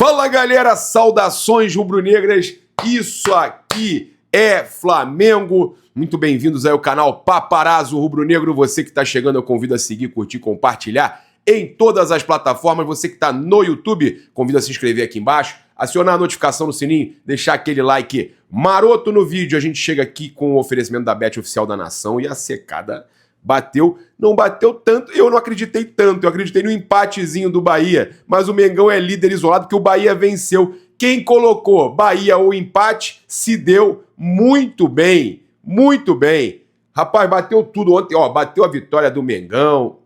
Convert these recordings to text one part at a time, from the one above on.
Fala galera, saudações rubro-negras, isso aqui é Flamengo. Muito bem-vindos aí ao canal Paparazzo Rubro-Negro. Você que está chegando, eu convido a seguir, curtir, compartilhar em todas as plataformas. Você que está no YouTube, convido a se inscrever aqui embaixo, acionar a notificação no sininho, deixar aquele like maroto no vídeo. A gente chega aqui com o oferecimento da Bet Oficial da Nação e a secada bateu, não bateu tanto, eu não acreditei tanto, eu acreditei no empatezinho do Bahia, mas o Mengão é líder isolado porque o Bahia venceu. Quem colocou Bahia ou empate se deu muito bem, muito bem. Rapaz, bateu tudo ontem, ó, bateu a vitória do Mengão.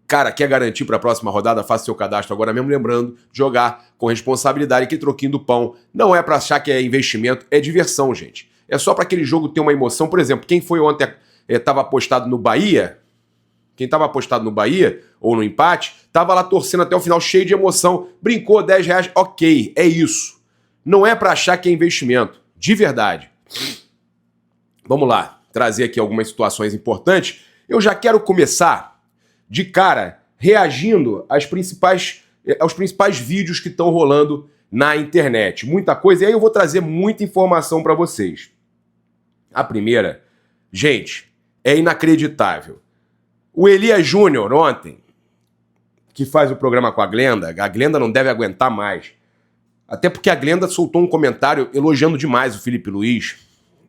Cara, quer garantir para a próxima rodada? Faça seu cadastro agora mesmo, lembrando, jogar com responsabilidade, que troquinho do pão não é para achar que é investimento, é diversão, gente. É só para aquele jogo ter uma emoção. Por exemplo, quem foi ontem estava apostado no Bahia, quem estava apostado no Bahia ou no empate, estava lá torcendo até o final, cheio de emoção, brincou, R$10, ok, é isso. Não é para achar que é investimento, de verdade. Vamos lá, trazer aqui algumas situações importantes. Eu já quero começar de cara reagindo aos principais vídeos que estão rolando na internet. Muita coisa, e aí eu vou trazer muita informação para vocês. A primeira, gente, é inacreditável. O Elias Júnior ontem, que faz o programa com a Glenda não deve aguentar mais. Até porque a Glenda soltou um comentário elogiando demais o Felipe Luiz,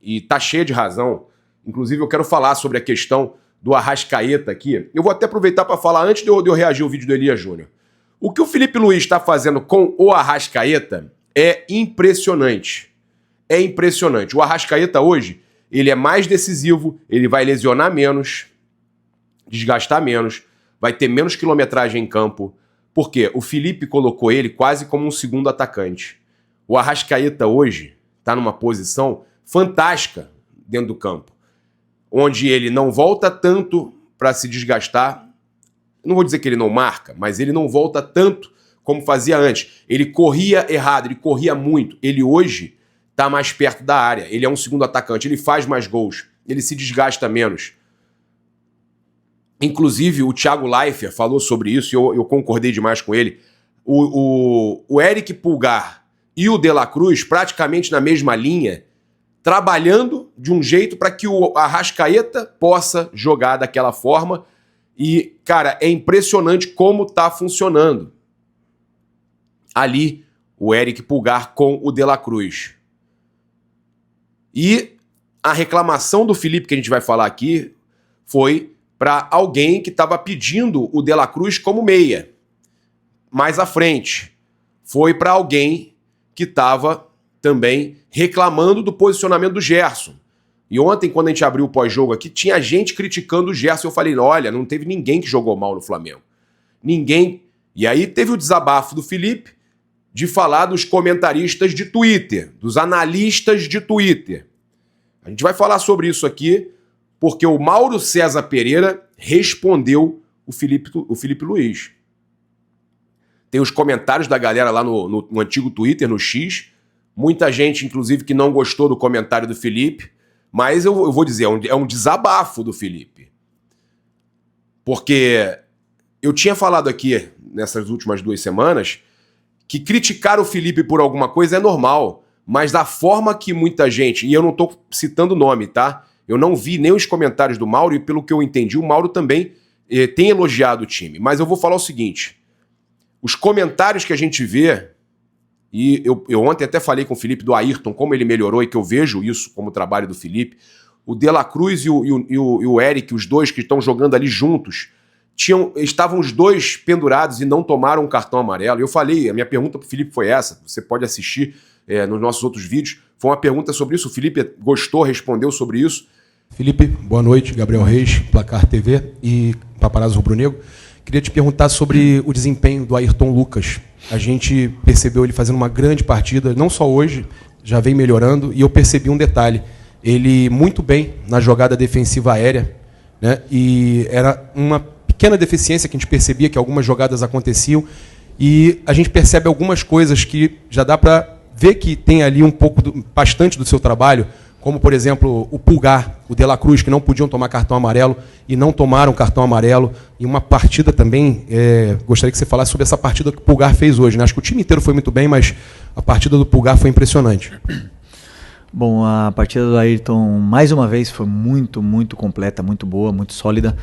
e tá cheia de razão. Inclusive eu quero falar sobre a questão do Arrascaeta aqui. Eu vou até aproveitar para falar, antes de eu reagir ao vídeo do Elias Júnior. O que o Felipe Luiz está fazendo com o Arrascaeta é impressionante. É impressionante. O Arrascaeta hoje, ele é mais decisivo, ele vai lesionar menos, desgastar menos, vai ter menos quilometragem em campo, porque o Felipe colocou ele quase como um segundo atacante. O Arrascaeta hoje está numa posição fantástica dentro do campo, onde ele não volta tanto para se desgastar. Não vou dizer que ele não marca, mas ele não volta tanto como fazia antes. Ele corria errado, ele corria muito. Ele hoje está mais perto da área, ele é um segundo atacante, ele faz mais gols, ele se desgasta menos. Inclusive, o Thiago Leifert falou sobre isso e eu concordei demais com ele. O Eric Pulgar e o De La Cruz, praticamente na mesma linha, trabalhando de um jeito para que o Arrascaeta possa jogar daquela forma. E, cara, é impressionante como tá funcionando ali o Eric Pulgar com o De La Cruz. E a reclamação do Felipe, que a gente vai falar aqui, foi para alguém que estava pedindo o De La Cruz como meia. Mais à frente, foi para alguém que estava também reclamando do posicionamento do Gerson. E ontem, quando a gente abriu o pós-jogo aqui, tinha gente criticando o Gerson. Eu falei, olha, não teve ninguém que jogou mal no Flamengo. Ninguém. E aí teve o desabafo do Felipe de falar dos comentaristas de Twitter, dos analistas de Twitter. A gente vai falar sobre isso aqui, porque o Mauro César Pereira respondeu o Felipe Luiz. Tem os comentários da galera lá no antigo Twitter, no X. Muita gente, inclusive, que não gostou do comentário do Felipe. Mas eu vou dizer, é um desabafo do Felipe. Porque eu tinha falado aqui, nessas últimas 2 semanas, que criticar o Felipe por alguma coisa é normal, mas da forma que muita gente, e eu não estou citando nome, tá? Eu não vi nem os comentários do Mauro, e pelo que eu entendi, o Mauro também tem elogiado o time. Mas eu vou falar o seguinte, os comentários que a gente vê, e eu ontem até falei com o Felipe do Ayrton, como ele melhorou, e que eu vejo isso como trabalho do Felipe, o De La Cruz e o Eric, os dois que estão jogando ali juntos, estavam os dois pendurados e não tomaram um cartão amarelo. Eu falei, a minha pergunta para o Felipe foi essa, você pode assistir nos nossos outros vídeos, foi uma pergunta sobre isso, o Felipe gostou, respondeu sobre isso. Felipe, boa noite, Gabriel Reis, Placar TV e Paparazzo Rubro-Negro. Queria te perguntar sobre o desempenho do Ayrton Lucas. A gente percebeu ele fazendo uma grande partida, não só hoje, já vem melhorando, e eu percebi um detalhe, ele muito bem na jogada defensiva aérea, né? E era uma pequena deficiência que a gente percebia, que algumas jogadas aconteciam, e a gente percebe algumas coisas que já dá para ver que tem ali bastante do seu trabalho como, por exemplo, o Pulgar, o De La Cruz, que não podiam tomar cartão amarelo e não tomaram cartão amarelo. E uma partida também, gostaria que você falasse sobre essa partida que o Pulgar fez hoje, né? Acho que o time inteiro foi muito bem, mas a partida do Pulgar foi impressionante. Bom, a partida do Ayrton, mais uma vez, foi muito, muito completa, muito boa, muito sólida.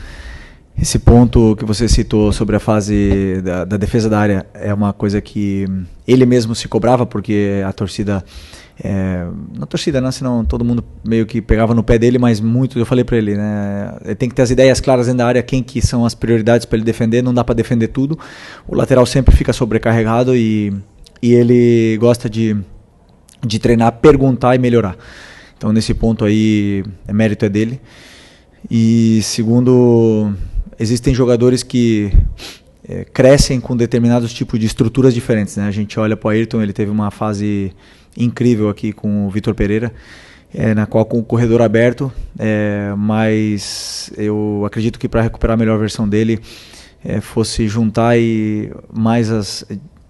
Esse ponto que você citou sobre a fase da defesa da área é uma coisa que ele mesmo se cobrava, porque a torcida... na torcida, né? Senão todo mundo meio que pegava no pé dele, mas muito, eu falei para ele, né? Ele tem que ter as ideias claras dentro da área, quem que são as prioridades para ele defender, não dá para defender tudo. O lateral sempre fica sobrecarregado e ele gosta de treinar, perguntar e melhorar. Então nesse ponto aí, mérito é dele. E segundo, existem jogadores que crescem com determinados tipos de estruturas diferentes, né? A gente olha para o Ayrton, ele teve uma fase incrível aqui com o Vitor Pereira, na qual com o corredor aberto, mas eu acredito que para recuperar a melhor versão dele fosse juntar e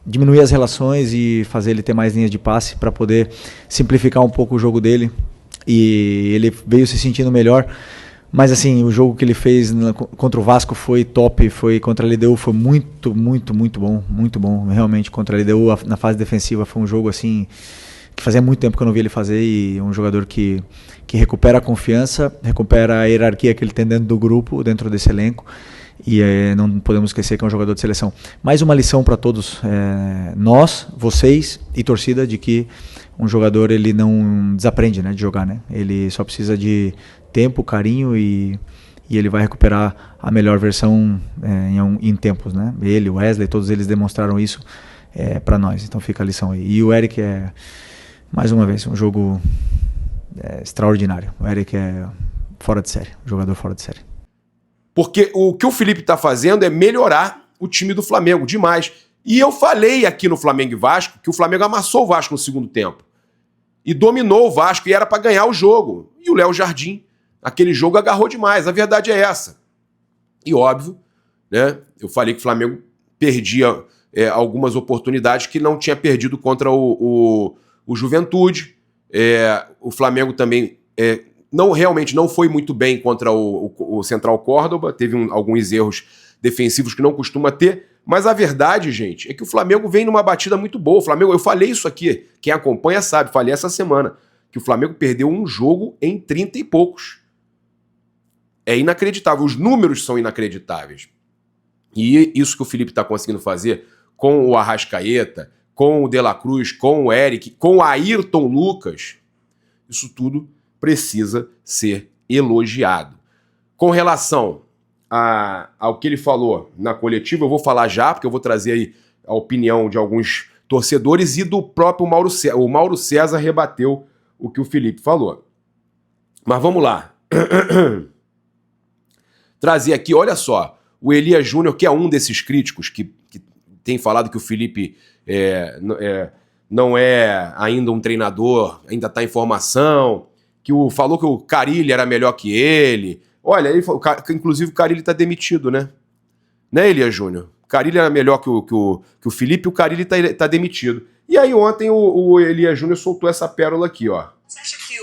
diminuir as relações e fazer ele ter mais linhas de passe para poder simplificar um pouco o jogo dele, e ele veio se sentindo melhor. Mas assim, o jogo que ele fez contra o Vasco foi top, foi contra a LDU, foi muito, muito, muito bom, realmente contra a LDU na fase defensiva foi um jogo assim que fazia muito tempo que eu não vi ele fazer, e um jogador que recupera a confiança, recupera a hierarquia que ele tem dentro do grupo, dentro desse elenco, e não podemos esquecer que é um jogador de seleção. Mais uma lição para todos, nós, vocês e torcida, de que um jogador ele não desaprende, né, de jogar, né? Ele só precisa de tempo, carinho e ele vai recuperar a melhor versão em tempos, né? Ele, o Wesley, todos eles demonstraram isso para nós. Então fica a lição aí. E o Eric mais uma vez, um jogo extraordinário. O Eric é fora de série, um jogador fora de série. Porque o que o Felipe está fazendo é melhorar o time do Flamengo demais. E eu falei aqui no Flamengo e Vasco que o Flamengo amassou o Vasco no segundo tempo. E dominou o Vasco e era para ganhar o jogo. E o Léo Jardim, aquele jogo, agarrou demais. A verdade é essa. E óbvio, né? Eu falei que o Flamengo perdia algumas oportunidades que não tinha perdido contra o Juventude. O Flamengo também realmente não foi muito bem contra o Central Córdoba. Teve alguns erros defensivos que não costuma ter. Mas a verdade, gente, é que o Flamengo vem numa batida muito boa. O Flamengo, eu falei isso aqui, quem acompanha sabe, falei essa semana, que o Flamengo perdeu um jogo em 30 e poucos. É inacreditável, os números são inacreditáveis. E isso que o Felipe está conseguindo fazer com o Arrascaeta, com o De La Cruz, com o Eric, com o Ayrton Lucas, isso tudo precisa ser elogiado. Com relação ao que ele falou na coletiva, eu vou falar já, porque eu vou trazer aí a opinião de alguns torcedores e do próprio Mauro César. O Mauro César rebateu o que o Felipe falou. Mas vamos lá. Trazer aqui, olha só, o Elias Júnior, que é um desses críticos que tem falado que o Felipe não é ainda um treinador, ainda está em formação, falou que o Carille era melhor que ele. Olha, ele falou, inclusive o Carille está demitido, né? Né, Elias Júnior? O Carille era melhor que o Felipe, o Carille tá demitido. E aí ontem o Elias Júnior soltou essa pérola aqui, ó. Você acha que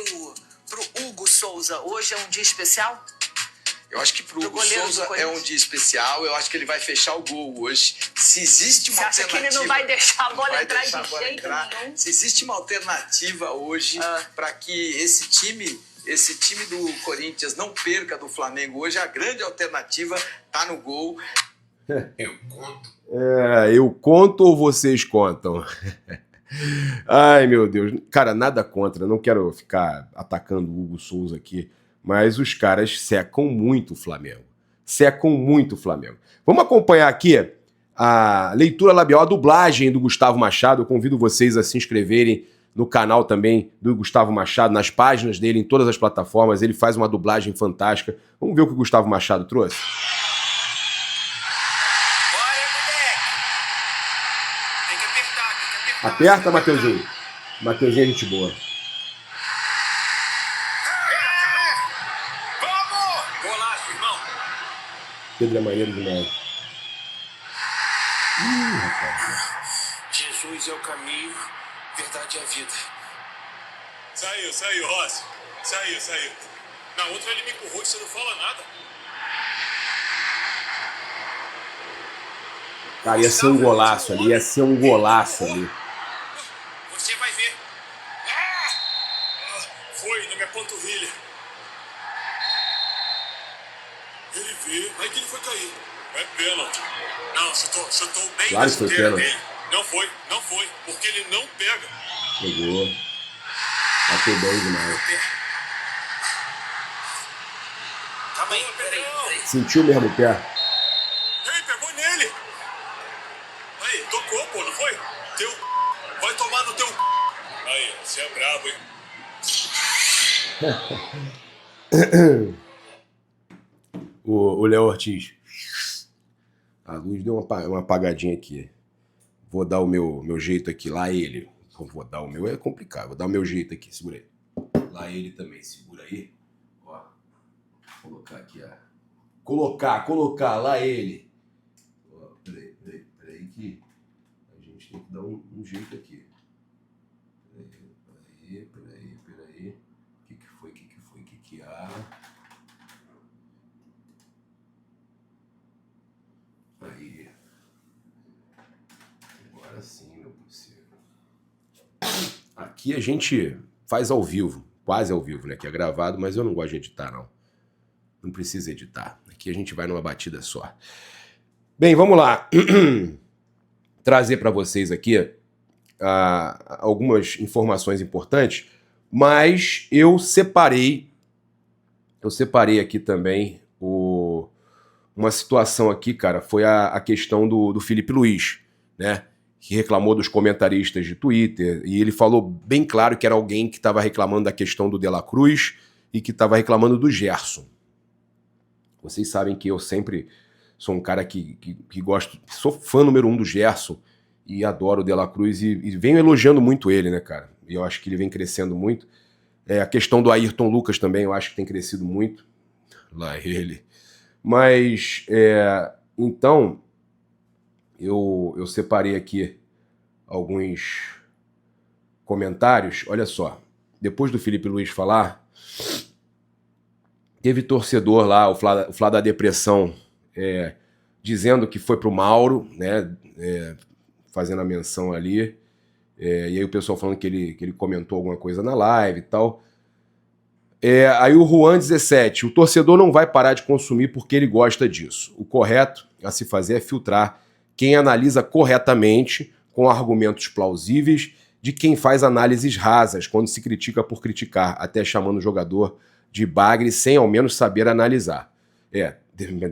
pro Hugo Souza hoje é um dia especial? Eu acho que pro Hugo Souza é um dia especial. Eu acho que ele vai fechar o gol hoje. Se existe uma alternativa... Você acha que ele não vai deixar a bola entrar de jeito nenhum? Se existe uma alternativa hoje para que esse time do Corinthians não perca do Flamengo hoje, a grande alternativa tá no gol. Eu conto. Eu conto ou vocês contam? Ai, meu Deus. Cara, nada contra. Não quero ficar atacando o Hugo Souza aqui. Mas os caras secam muito o Flamengo. Secam muito o Flamengo. Vamos acompanhar aqui a leitura labial, a dublagem do Gustavo Machado. Eu convido vocês a se inscreverem no canal também do Gustavo Machado, nas páginas dele, em todas as plataformas. Ele faz uma dublagem fantástica. Vamos ver o que o Gustavo Machado trouxe? Bora, moleque! Tem que apertar. Aperta, Mateuzinho. Mateuzinho é gente boa. Pedro é maneiro demais. Jesus é o caminho, verdade e a vida. Saiu, Rossi. Saiu. Na outra ele me empurrou e você não fala nada. Cara, ia ser um golaço ali, Você vai ver. Foi na minha panturrilha. Ele vê, aí que ele foi cair. É pênalti. Não, chutou bem Claro na que foi chuteira pênalti. dele. Não foi, porque ele não pega. Pegou. Bateu bem demais. Calma aí, peraí. Sentiu mesmo o pé. Ei, pegou nele. Aí, tocou, pô, não foi? Vai tomar no teu... Aí, você é brabo, hein? O Léo Ortiz. A luz deu uma apagadinha aqui. Vou dar o meu jeito aqui. Lá ele. Vou dar o meu, é complicado. Vou dar o meu jeito aqui. Segura aí. Lá ele também. Segura aí. Ó. Vou colocar aqui, ó. Colocar. Lá ele. Ó, peraí que a gente tem que dar um jeito aqui. Peraí. O que foi? Que há? Aí. Agora sim, meu parceiro. Aqui a gente faz ao vivo, quase ao vivo, né? Que é gravado, mas eu não gosto de editar, não. Não precisa editar. Aqui a gente vai numa batida só. Bem, vamos lá. Trazer para vocês aqui algumas informações importantes, mas eu separei aqui também uma situação aqui, cara, foi a questão do Felipe Luiz, né? Que reclamou dos comentaristas de Twitter, e ele falou bem claro que era alguém que estava reclamando da questão do De La Cruz e que estava reclamando do Gerson. Vocês sabem que eu sempre sou um cara que gosto, sou fã número 1 do Gerson e adoro o De La Cruz e venho elogiando muito ele, né, cara? E eu acho que ele vem crescendo muito. A questão do Ayrton Lucas também, eu acho que tem crescido muito. Lá ele. Mas, então, eu separei aqui alguns comentários. Olha só, depois do Felipe Luiz falar, teve torcedor lá, o Flá da Depressão, dizendo que foi pro Mauro, né, fazendo a menção ali, e aí o pessoal falando que ele comentou alguma coisa na live e tal. Aí o Juan 17, o torcedor não vai parar de consumir porque ele gosta disso. O correto a se fazer é filtrar quem analisa corretamente, com argumentos plausíveis, de quem faz análises rasas, quando se critica por criticar, até chamando o jogador de bagre sem ao menos saber analisar.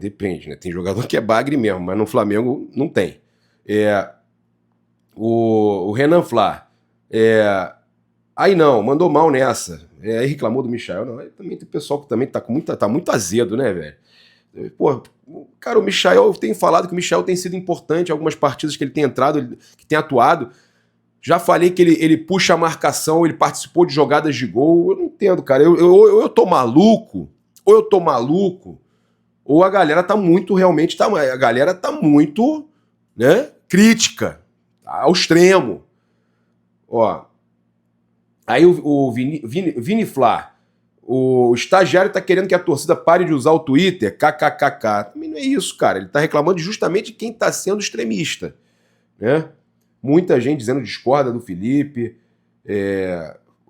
Depende, né? Tem jogador que é bagre mesmo, mas no Flamengo não tem. O Renan Flá, aí não, mandou mal nessa. Aí reclamou do Michael. Não, aí também tem pessoal que também tá muito azedo, né, velho? Pô, cara, o Michael, eu tenho falado que o Michael tem sido importante em algumas partidas que ele tem entrado, que tem atuado. Já falei que ele puxa a marcação, ele participou de jogadas de gol. Eu não entendo, cara. Eu tô maluco, ou a galera tá muito, realmente, a galera tá muito, né, crítica, ao extremo. Ó, aí o Vini Flá, o estagiário tá querendo que a torcida pare de usar o Twitter, kkkk. Também não é isso, cara. Ele tá reclamando justamente de quem tá sendo extremista, né? Muita gente dizendo discorda do Felipe.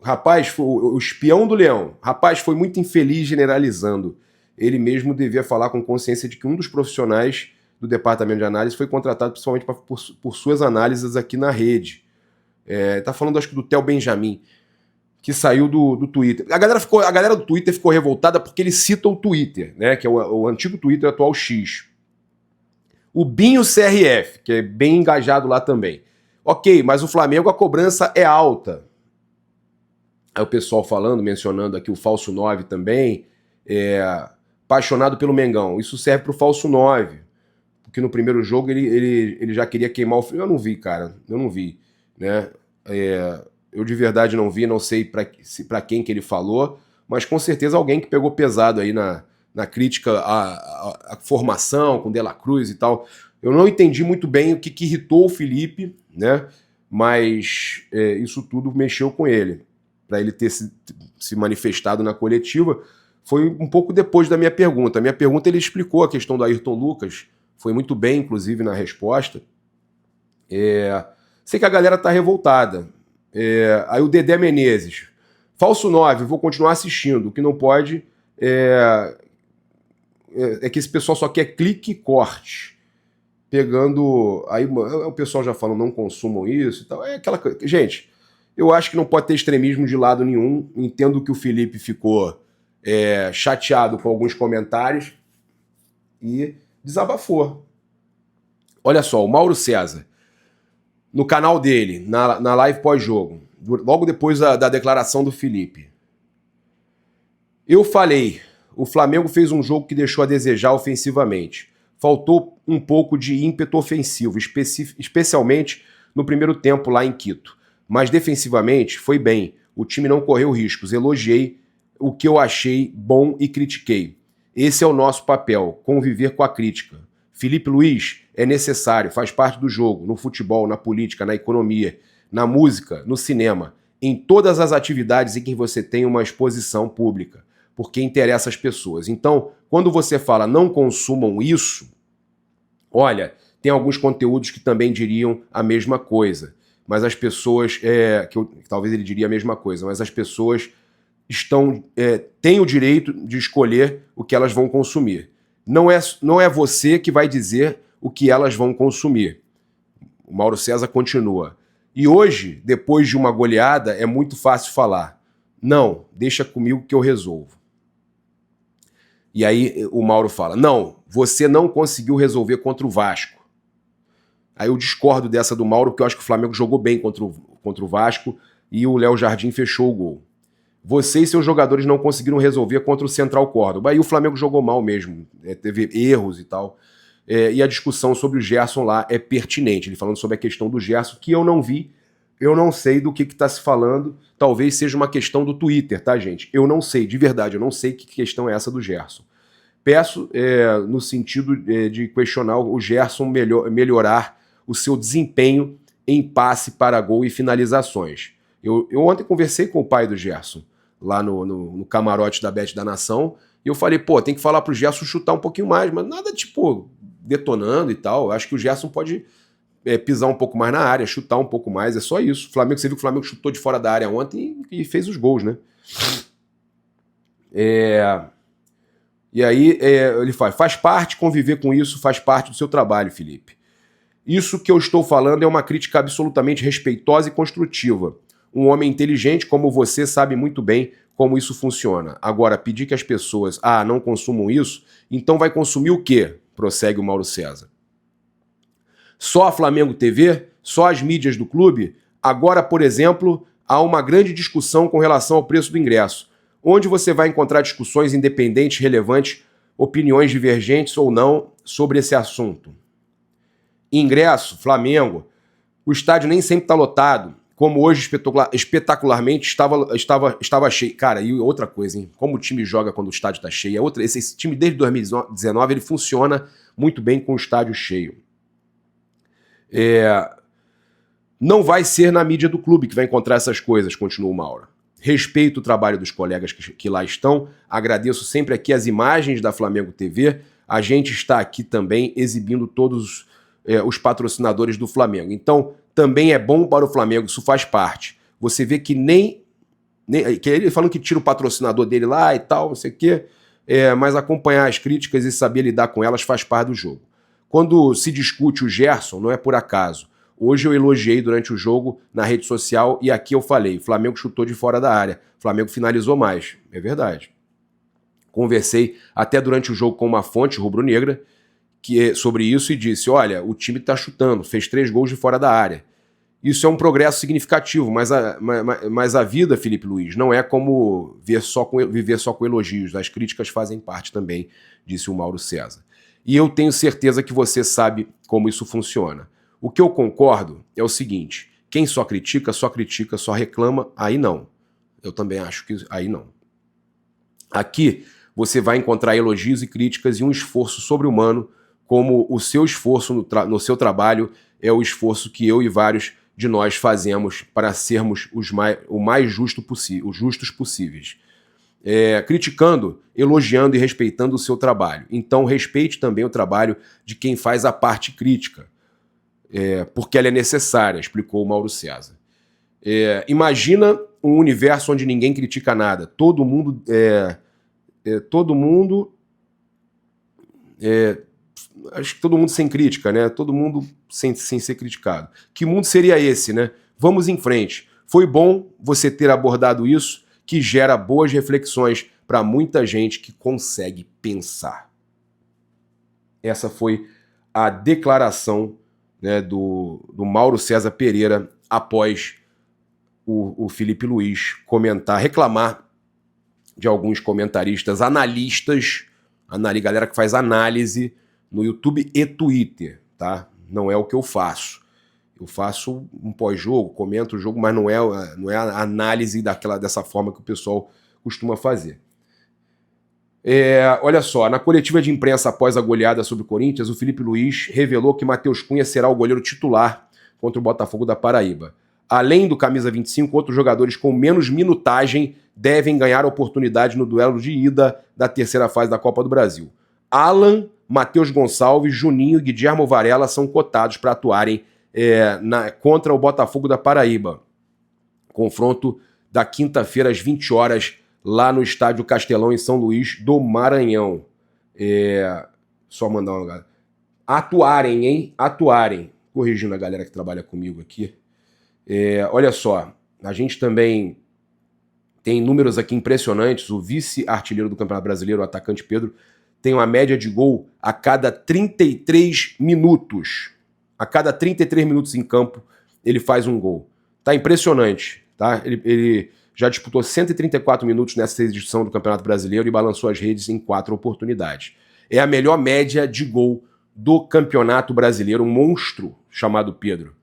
Rapaz, o espião do Leão. Rapaz, foi muito infeliz generalizando. Ele mesmo devia falar com consciência de que um dos profissionais do departamento de análise foi contratado principalmente por suas análises aqui na rede. Tá falando, acho que do Theo Benjamin, que saiu do Twitter. A galera do Twitter ficou revoltada porque ele cita o Twitter, né? Que é o antigo Twitter, atual X. O Binho CRF, que é bem engajado lá também. Ok, mas o Flamengo, a cobrança é alta. Aí o pessoal mencionando aqui o falso 9 também, apaixonado pelo Mengão. Isso serve pro falso 9, porque no primeiro jogo ele já queria queimar o filme. Eu não vi, cara, né? Eu de verdade não vi, não sei pra quem que ele falou, mas com certeza alguém que pegou pesado aí na crítica à formação com De La Cruz e tal. Eu não entendi muito bem o que irritou o Felipe, né? Mas isso tudo mexeu com ele. para ele ter se manifestado na coletiva, foi um pouco depois da minha pergunta. A minha pergunta ele explicou a questão do Ayrton Lucas, foi muito bem, inclusive, na resposta. Sei que a galera tá revoltada. Aí o Dedé Menezes, falso 9, vou continuar assistindo. O que não pode é que esse pessoal só quer clique e corte. Pegando... Aí o pessoal já fala, não consumam isso e tal. É aquela coisa. Gente, eu acho que não pode ter extremismo de lado nenhum. Entendo que o Felipe ficou chateado com alguns comentários e desabafou. Olha só, o Mauro César, no canal dele, na live pós-jogo, logo depois da declaração do Felipe. Eu falei, o Flamengo fez um jogo que deixou a desejar ofensivamente. Faltou um pouco de ímpeto ofensivo, especialmente no primeiro tempo lá em Quito. Mas defensivamente foi bem, o time não correu riscos, elogiei o que eu achei bom e critiquei. Esse é o nosso papel, conviver com a crítica. Felipe Luiz é necessário, faz parte do jogo, no futebol, na política, na economia, na música, no cinema, em todas as atividades em que você tem uma exposição pública, porque interessa às pessoas. Então, quando você fala não consumam isso, olha, tem alguns conteúdos que também diriam a mesma coisa, mas as pessoas, talvez ele diria a mesma coisa, mas as pessoas têm o direito de escolher o que elas vão consumir. Não é você que vai dizer o que elas vão consumir. O Mauro César continua. E hoje, depois de uma goleada, é muito fácil falar. Não, deixa comigo que eu resolvo. E aí o Mauro fala, não, você não conseguiu resolver contra o Vasco. Aí eu discordo dessa do Mauro, porque eu acho que o Flamengo jogou bem contra o Vasco e o Léo Jardim fechou o gol. Você e seus jogadores não conseguiram resolver contra o Central Córdoba. Aí o Flamengo jogou mal mesmo, teve erros e tal. E a discussão sobre o Gerson lá é pertinente. Ele falando sobre a questão do Gerson, que eu não vi, eu não sei do que está se falando. Talvez seja uma questão do Twitter, tá, gente? Eu não sei, de verdade, eu não sei que questão é essa do Gerson. Peço no sentido de questionar o Gerson melhorar o seu desempenho em passe para gol e finalizações. Eu ontem conversei com o pai do Gerson, lá no camarote da Bet da Nação, e eu falei, tem que falar pro Gerson chutar um pouquinho mais, mas nada tipo detonando e tal. Eu acho que o Gerson pode pisar um pouco mais na área, chutar um pouco mais, é só isso. Você viu que o Flamengo chutou de fora da área ontem e fez os gols, né? E aí ele faz parte, conviver com isso faz parte do seu trabalho, Felipe. Isso que eu estou falando é uma crítica absolutamente respeitosa e construtiva. Um homem inteligente como você sabe muito bem como isso funciona. Agora, pedir que as pessoas não consumam isso, então vai consumir o quê? Prossegue o Mauro César. Só a Flamengo TV? Só as mídias do clube? Agora, por exemplo, há uma grande discussão com relação ao preço do ingresso. Onde você vai encontrar discussões independentes, relevantes, opiniões divergentes ou não sobre esse assunto? Ingresso, Flamengo. O estádio nem sempre está lotado, como hoje espetacularmente estava cheio. Cara, e outra coisa, hein? Como o time joga quando o estádio está cheio. Esse time desde 2019 ele funciona muito bem com o estádio cheio. Não vai ser na mídia do clube que vai encontrar essas coisas, continua o Mauro. Respeito o trabalho dos colegas que lá estão, agradeço sempre aqui as imagens da Flamengo TV, a gente está aqui também exibindo todos os patrocinadores do Flamengo. Então, também é bom para o Flamengo, isso faz parte. Você vê que que ele falando que tira o patrocinador dele lá e tal, não sei o quê, mas acompanhar as críticas e saber lidar com elas faz parte do jogo. Quando se discute o Gerson, não é por acaso. Hoje eu elogiei durante o jogo na rede social e aqui eu falei, o Flamengo chutou de fora da área, o Flamengo finalizou mais. É verdade. Conversei até durante o jogo com uma fonte rubro-negra sobre isso e disse, olha, o time está chutando, fez 3 gols de fora da área. Isso é um progresso significativo, mas a vida, Felipe Luiz, não é como viver só com elogios, as críticas fazem parte também, disse o Mauro César. E eu tenho certeza que você sabe como isso funciona. O que eu concordo é o seguinte, quem só critica, só reclama, aí não. Eu também acho que aí não. Aqui você vai encontrar elogios e críticas e um esforço sobre-humano, como o seu esforço no seu trabalho é o esforço que eu e vários de nós fazemos para sermos os justos possíveis. Criticando, elogiando e respeitando o seu trabalho. Então respeite também o trabalho de quem faz a parte crítica, porque ela é necessária, explicou o Mauro César. Imagina um universo onde ninguém critica nada, todo mundo acho que todo mundo sem crítica, né? Todo mundo sem ser criticado. Que mundo seria esse, né? Vamos em frente. Foi bom você ter abordado isso, que gera boas reflexões para muita gente que consegue pensar. Essa foi a declaração, né, do Mauro César Pereira após o Felipe Luiz reclamar de alguns comentaristas, analistas, galera que faz análise no YouTube e Twitter, tá? Não é o que eu faço. Eu faço um pós-jogo, comento o jogo, mas não é a análise dessa forma que o pessoal costuma fazer. Olha só, na coletiva de imprensa após a goleada sobre o Corinthians, o Felipe Luiz revelou que Matheus Cunha será o goleiro titular contra o Botafogo da Paraíba. Além do camisa 25, outros jogadores com menos minutagem devem ganhar oportunidade no duelo de ida da terceira fase da Copa do Brasil. Alan, Matheus Gonçalves, Juninho e Guilherme Varela são cotados para atuarem contra o Botafogo da Paraíba. Confronto da quinta-feira às 20 horas lá no Estádio Castelão em São Luís do Maranhão. Só mandar uma galera. Atuarem, hein? Atuarem. Corrigindo a galera que trabalha comigo aqui. Olha só, a gente também tem números aqui impressionantes. O vice-artilheiro do Campeonato Brasileiro, o atacante Pedro, tem uma média de gol a cada 33 minutos. A cada 33 minutos em campo, ele faz um gol. Tá impressionante, tá? Ele já disputou 134 minutos nessa edição do Campeonato Brasileiro e balançou as redes em 4 oportunidades. É a melhor média de gol do Campeonato Brasileiro, um monstro chamado Pedro.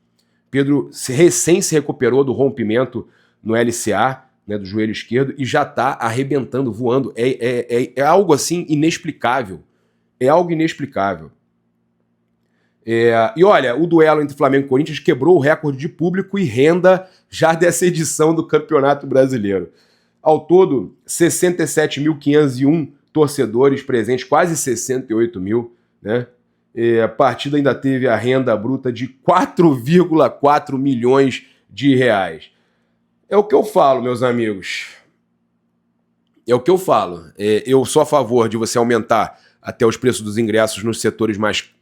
Pedro recém se recuperou do rompimento no LCA, né, do joelho esquerdo, e já tá arrebentando, voando. É algo assim inexplicável. É algo inexplicável. E olha, o duelo entre Flamengo e Corinthians quebrou o recorde de público e renda já dessa edição do Campeonato Brasileiro. Ao todo, 67.501 torcedores presentes, quase 68 mil, né? A partida ainda teve a renda bruta de 4,4 milhões de reais. É o que eu falo, meus amigos. É o que eu falo. Eu sou a favor de você aumentar até os preços dos ingressos nos setores mais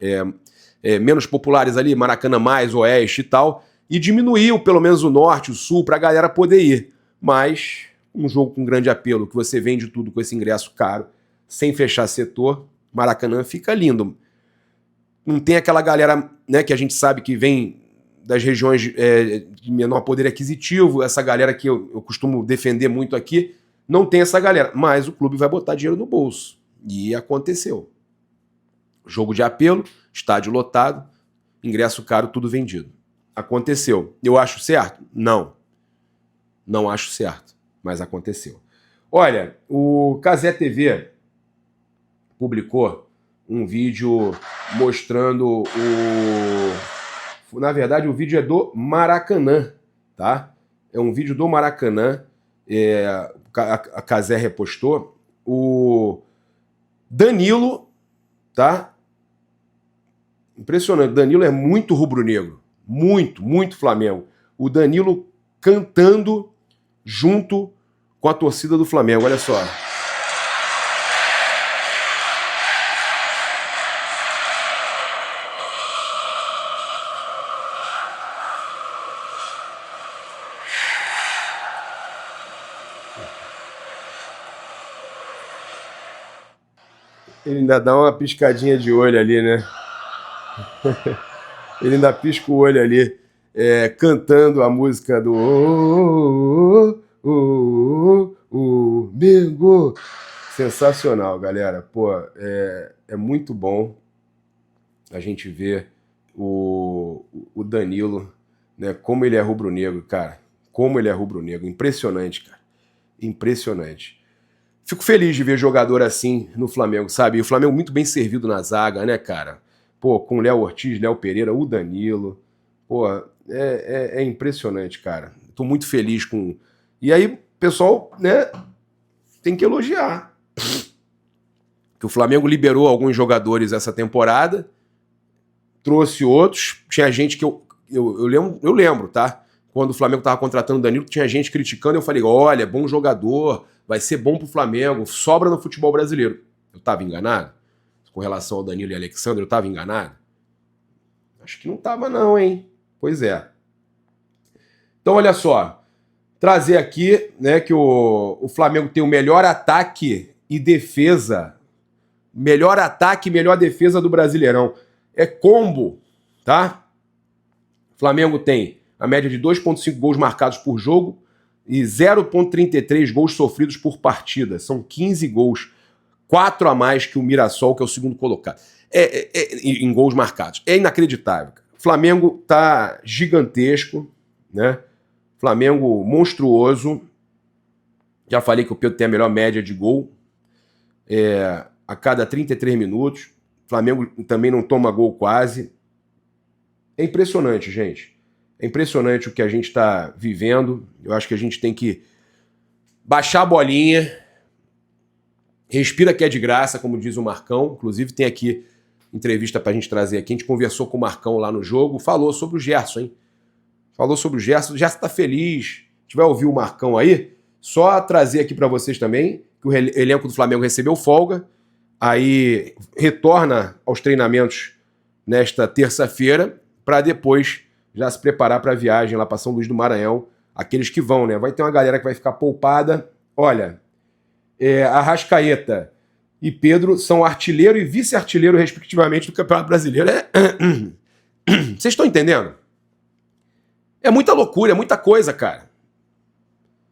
menos populares ali, Maracanã mais, Oeste e tal, e diminuir pelo menos o Norte, o Sul, para a galera poder ir. Mas um jogo com grande apelo, que você vende tudo com esse ingresso caro, sem fechar setor, Maracanã fica lindo. Não tem aquela galera, né, que a gente sabe que vem das regiões de menor poder aquisitivo, essa galera que eu costumo defender muito aqui, não tem essa galera, mas o clube vai botar dinheiro no bolso. E aconteceu. Jogo de apelo, estádio lotado, ingresso caro, tudo vendido. Aconteceu. Eu acho certo? Não. Não acho certo, mas aconteceu. Olha, o Cazé TV publicou um vídeo mostrando Na verdade, o vídeo é do Maracanã, tá? É um vídeo do Maracanã, a Cazé repostou. O Danilo, tá? Impressionante. Danilo é muito rubro-negro. Muito, muito Flamengo. O Danilo cantando junto com a torcida do Flamengo. Olha só. Ele ainda dá uma piscadinha de olho ali, né? Ele ainda pisca o olho ali, cantando a música do Mengo. Sensacional, galera. Pô, é muito bom a gente ver o Danilo, né? Como ele é rubro-negro, cara. Como ele é rubro-negro. Impressionante, cara. Impressionante. Fico feliz de ver jogador assim no Flamengo, sabe? E o Flamengo muito bem servido na zaga, né, cara? Pô, com o Léo Ortiz, Léo Pereira, o Danilo. Pô, é impressionante, cara. Tô muito feliz com... E aí, pessoal, né, tem que elogiar. Que o Flamengo liberou alguns jogadores essa temporada, trouxe outros, tinha gente que eu lembro, tá? Quando o Flamengo tava contratando o Danilo, tinha gente criticando, eu falei, olha, bom jogador, vai ser bom pro Flamengo, sobra no futebol brasileiro. Eu tava enganado? Com relação ao Danilo e Alexandre, eu tava enganado? Acho que não tava não, hein? Pois é. Então, olha só, trazer aqui, né, que o Flamengo tem o melhor ataque e defesa, melhor ataque e melhor defesa do Brasileirão. É combo, tá? O Flamengo tem a média de 2,5 gols marcados por jogo e 0,33 gols sofridos por partida. São 15 gols, 4 a mais que o Mirassol, que é o segundo colocado. Em gols marcados. É inacreditável. O Flamengo tá gigantesco, né? Flamengo monstruoso. Já falei que o Pedro tem a melhor média de gol a cada 33 minutos. O Flamengo também não toma gol quase. É impressionante, gente. É impressionante o que a gente está vivendo. Eu acho que a gente tem que baixar a bolinha. Respira que é de graça, como diz o Marcão. Inclusive tem aqui entrevista pra gente trazer aqui. A gente conversou com o Marcão lá no jogo. Falou sobre o Gerson, hein? Falou sobre o Gerson. O Gerson tá feliz. A gente vai ouvir o Marcão aí. Só trazer aqui para vocês também que o elenco do Flamengo recebeu folga. Aí retorna aos treinamentos nesta terça-feira para depois já se preparar para a viagem lá para São Luís do Maranhão. Aqueles que vão, né? Vai ter uma galera que vai ficar poupada. Olha, Arrascaeta e Pedro são artilheiro e vice-artilheiro, respectivamente, do Campeonato Brasileiro. Vocês estão entendendo? É muita loucura, é muita coisa, cara.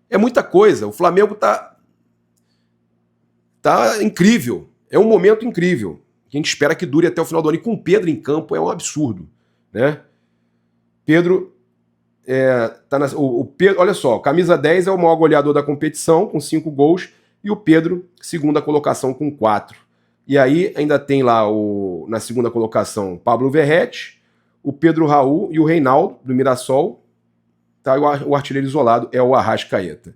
É muita coisa. O Flamengo tá incrível. É um momento incrível. A gente espera que dure até o final do ano. E com o Pedro em campo é um absurdo, né? Pedro Pedro, olha só, camisa 10 é o maior goleador da competição, com 5 gols, e o Pedro, segunda colocação, com 4. E aí ainda tem lá na segunda colocação Pablo Verratti, o Pedro Raul e o Reinaldo, do Mirassol. Tá? O artilheiro isolado é o Arrascaeta.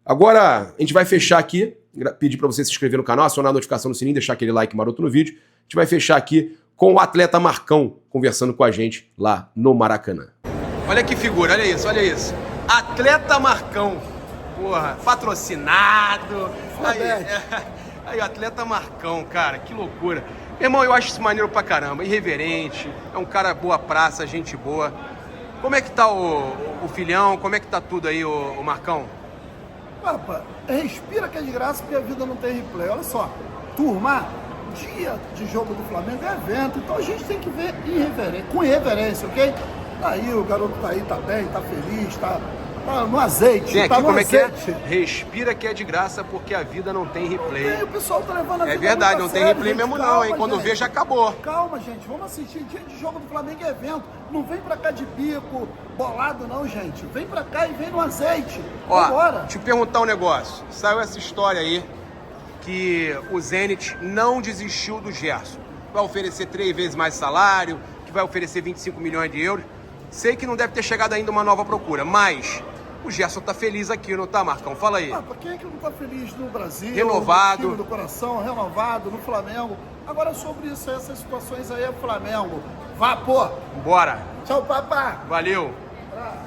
Agora, a gente vai fechar aqui, pedir para você se inscrever no canal, acionar a notificação no sininho, deixar aquele like maroto no vídeo. A gente vai fechar aqui com o atleta Marcão conversando com a gente lá no Maracanã. Olha que figura, olha isso, olha isso. Atleta Marcão. Porra, patrocinado. Aí, atleta Marcão, cara, que loucura. Meu irmão, eu acho isso maneiro pra caramba, irreverente, é um cara boa praça, gente boa. Como é que tá o filhão, como é que tá tudo aí, o Marcão? Papa, respira que é de graça porque a vida não tem replay. Olha só, turma, dia de jogo do Flamengo é evento, então a gente tem que ver com reverência, ok? Tá aí, o garoto tá aí, tá bem, tá feliz, tá no azeite. Tem aqui tá no como azeite. É que é? Respira que é de graça porque a vida não tem replay. O pessoal tá levando a vida verdade, não muito tem sério, replay gente. mesmo Calma, não, hein? Quando gente. vê já acabou. Calma, gente, vamos assistir dia de jogo do Flamengo é evento. Não vem pra cá de bico, bolado não, gente. Vem pra cá e vem no azeite. Ó, Vambora. te perguntar um negócio. Saiu essa história aí que o Zenit não desistiu do Gerson. Vai oferecer 3 vezes mais salário, que vai oferecer 25 milhões de euros. Sei que não deve ter chegado ainda uma nova procura, mas o Gerson tá feliz aqui, não tá, Marcão? Fala aí. Pra quem é que não tá feliz no Brasil? Renovado. No time do coração, renovado, no Flamengo. Agora sobre isso, essas situações aí é Flamengo. Vá, pô! Bora! Tchau, papá! Valeu! Pra...